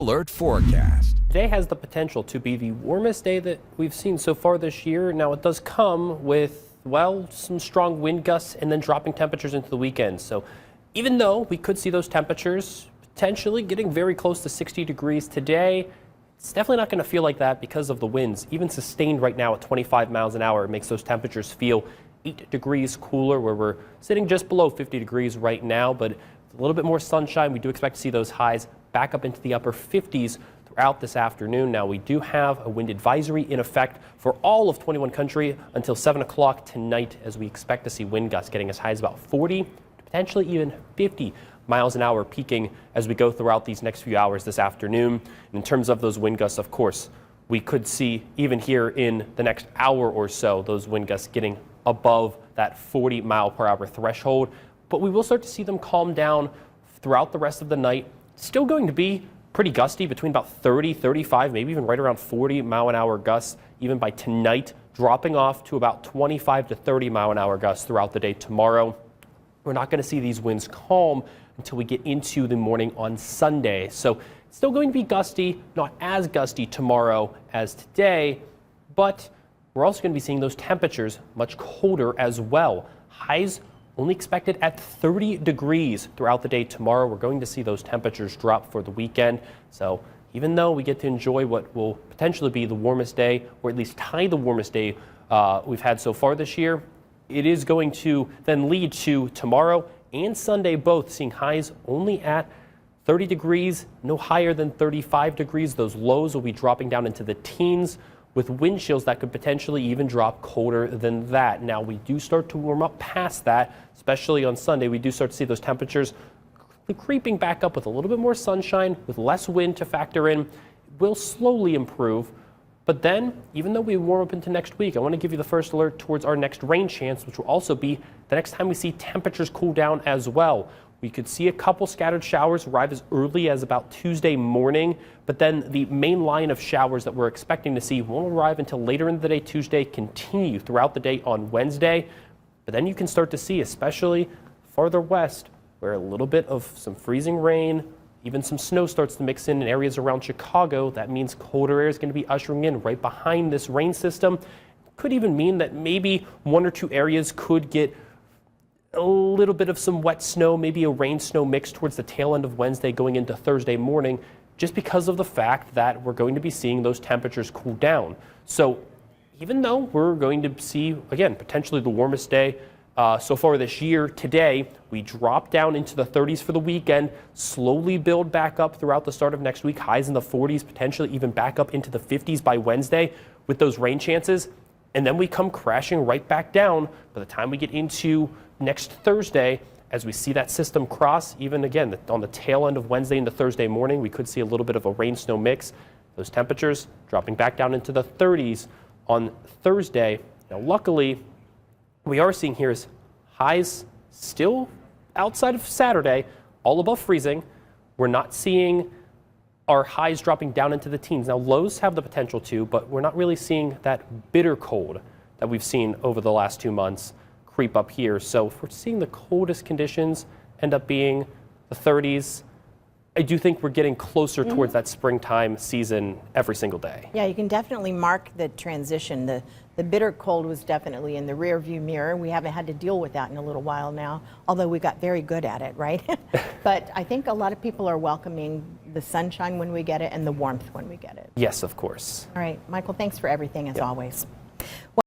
Alert forecast. Today has the potential to be the warmest day that we've seen so far this year. Now it does come with, well, some strong wind gusts and then dropping temperatures into the weekend. So even though we could see those temperatures potentially getting very close to 60 degrees today, it's definitely not going to feel like that because of the winds. Even sustained right now at 25 miles an hour, it makes those temperatures feel 8 degrees cooler, where we're sitting just below 50 degrees right now, but a little bit more sunshine. We do expect to see those highs back up into the upper 50s throughout this afternoon. Now, we do have a wind advisory in effect for all of 21 country until 7 o'clock tonight, as we expect to see wind gusts getting as high as about 40, potentially even 50 miles an hour, peaking as we go throughout these next few hours this afternoon. And in terms of those wind gusts, of course, we could see even here in the next hour or so, those wind gusts getting above that 40 mile per hour threshold. But we will start to see them calm down throughout the rest of the night. Still going to be pretty gusty, between about 30, 35, maybe even right around 40 mile an hour gusts, even by tonight, dropping off to about 25 to 30 mile an hour gusts throughout the day tomorrow. We're not going to see these winds calm until we get into the morning on Sunday. So it's still going to be gusty, not as gusty tomorrow as today, but we're also going to be seeing those temperatures much colder as well. Highs only expected at 30 degrees throughout the day tomorrow. We're going to see those temperatures drop for the weekend. So even though we get to enjoy what will potentially be the warmest day, or at least tie the warmest day we've had so far this year, it is going to then lead to tomorrow and Sunday both seeing highs only at 30 degrees, no higher than 35 degrees. Those lows will be dropping down into the teens, with wind chills that could potentially even drop colder than that. Now, we do start to warm up past that, especially on Sunday. We do start to see those temperatures creeping back up with a little bit more sunshine, with less wind to factor in. It will slowly improve. But then, even though we warm up into next week, I want to give you the first alert towards our next rain chance, which will also be the next time we see temperatures cool down as well. We could see a couple scattered showers arrive as early as about Tuesday morning, but then the main line of showers that we're expecting to see won't arrive until later in the day Tuesday, continue throughout the day on Wednesday. But then you can start to see, especially farther west, where a little bit of some freezing rain, even some snow starts to mix in areas around Chicago. That means colder air is going to be ushering in right behind this rain system. Could even mean that maybe one or two areas could get a little bit of some wet snow, maybe a rain snow mix towards the tail end of Wednesday going into Thursday morning, just because of the fact that we're going to be seeing those temperatures cool down. So even though we're going to see, again, potentially the warmest day so far this year, today we drop down into the 30s for the weekend, slowly build back up throughout the start of next week, highs in the 40s, potentially even back up into the 50s by Wednesday with those rain chances. And then we come crashing right back down by the time we get into next Thursday, as we see that system cross. Even again, on the tail end of Wednesday into Thursday morning, we could see a little bit of a rain snow mix. Those temperatures dropping back down into the 30s on Thursday. Now, luckily, we are seeing here is highs still outside of Saturday, all above freezing. We're not seeing our highs dropping down into the teens. Now, lows have the potential to, but we're not really seeing that bitter cold that we've seen over the last 2 months creep up here. So if we're seeing the coldest conditions end up being the 30s, I do think we're getting closer towards that springtime season every single day. Yeah, you can definitely mark the transition. The bitter cold was definitely in the rear view mirror. We haven't had to deal with that in a little while now, although we got very good at it, right? But I think a lot of people are welcoming the sunshine when we get it and the warmth when we get it. Yes, of course. All right, Michael, thanks for everything as always.